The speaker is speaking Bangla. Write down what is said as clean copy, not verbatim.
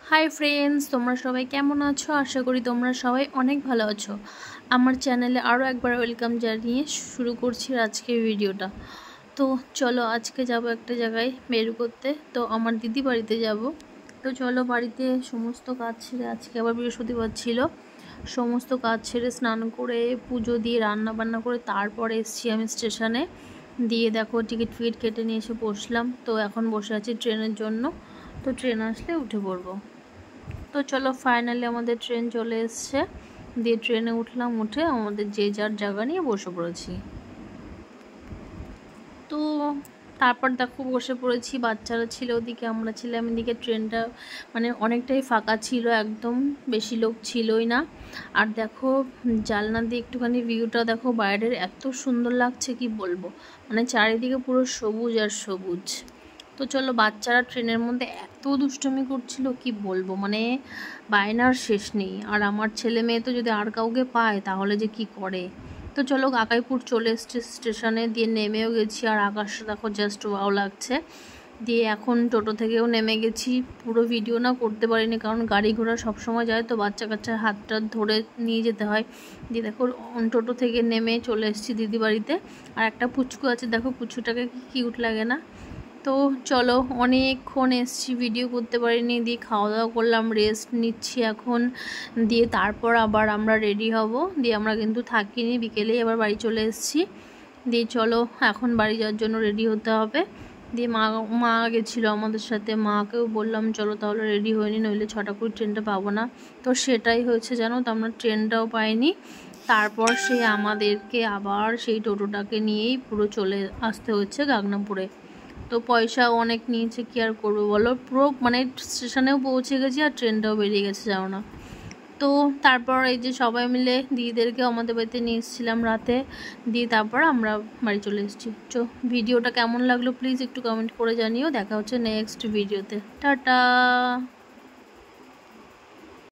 হাই ফ্রেন্ডস, তোমরা সবাই কেমন আছো? আশা করি তোমরা সবাই অনেক ভালো আছো। আমার চ্যানেলে আরও একবার ওয়েলকাম জানিয়ে শুরু করছি আজকের ভিডিওটা। তো চলো, আজকে যাব একটা জায়গায় বের করতে। তো আমার দিদি বাড়িতে যাব। তো চলো, বাড়িতে সমস্ত কাজ ছেড়ে, আজকে আবার বৃহস্পতিবার ছিল, সমস্ত কাজ ছেড়ে স্নান করে পুজো দিয়ে রান্না বান্না করে তারপরে এসেছি আমি স্টেশনে। দিয়ে দেখো টিকিট ফিকিট কেটে নিয়ে এসে বসলাম। তো এখন বসে আছি ট্রেনের জন্য। তো ট্রেন আসলে উঠে পড়বো। তো চলো, ফাইনালি আমাদের ট্রেন চলে এসছে। দিয়ে ট্রেনে উঠলাম, উঠে আমাদের যে যার জায়গা নিয়ে বসে পড়েছি। তো তারপর দেখো বসে পড়েছি, বাচ্চারা ছিল ওদিকে, আমরা ছিলাম এদিকে। ট্রেনটা মানে অনেকটাই ফাঁকা ছিল, একদম বেশি লোক ছিলই না। আর দেখো জানলা দিয়ে একটুখানি ভিউটা দেখো, বাইরের এত সুন্দর লাগছে কি বলবো, মানে চারিদিকে পুরো সবুজ আর সবুজ। তো চলো, বাচ্চারা ট্রেনের মধ্যে এত দুষ্টুমি করছিল কি বলবো, মানে বায়নার শেষ নেই। আর আমার ছেলে মেয়ে তো যদি আর কাউকে পায় তাহলে যে কি করে। তো চলো, কাকাইপুর চলে এসছে স্টেশনে, দিয়ে নেমেও গেছি। আর আকাশটা দেখো জাস্ট ওয়াও লাগছে। দিয়ে এখন টোটো থেকেও নেমে গেছি। পুরো ভিডিও না করতে পারিনি, কারণ গাড়ি ঘোড়া সবসময় যায়, তো বাচ্চা কাচ্চার হাতটা ধরে নিয়ে যেতে হয়। দিয়ে দেখো টোটো থেকে নেমে চলে এসেছি দিদি বাড়িতে। আর একটা পুচকু আছে, দেখো পুচকুটাকে কি কিউট লাগে না। তো চলো, অনেকক্ষণ এসছি, ভিডিও করতে পারিনি। দিয়ে খাওয়া দাওয়া করলাম, রেস্ট নিচ্ছি এখন। দিয়ে তারপর আবার আমরা রেডি হব। দিয়ে আমরা কিন্তু থাকিনি, বিকেলেই আবার বাড়ি চলে এসেছি। দিয়ে চলো, এখন বাড়ি যাওয়ার জন্য রেডি হতে হবে। দিয়ে মা গেছিলো আমাদের সাথে, মাকেও বললাম চলো তাহলে রেডি হয়নি, নইলে 6টা করে ট্রেনটা পাবো না। তো সেটাই হয়েছে, জানো তো, আমরা ট্রেনটাও পাইনি। তারপর আমাদেরকে আবার সেই টোটোটাকে নিয়েই পুরো চলে আসতে হচ্ছে গাগনাপুরে। তো পয়সা অনেক নিয়েছে, কি আর করবো বলো, পুরো মানে স্টেশনেও পৌঁছে গেছি আর ট্রেনটাও বেরিয়ে গেছে, যাও না। তো তারপর এই যে সবাই মিলে দিদিদেরকেও আমাদের বাড়িতে নিয়ে এসেছিলাম রাতে। দিয়ে তারপর আমরা বাড়ি চলে এসেছি। তো ভিডিওটা কেমন লাগলো প্লিজ একটু কমেন্ট করে জানিও। দেখা হচ্ছে নেক্সট ভিডিওতে। টাটা।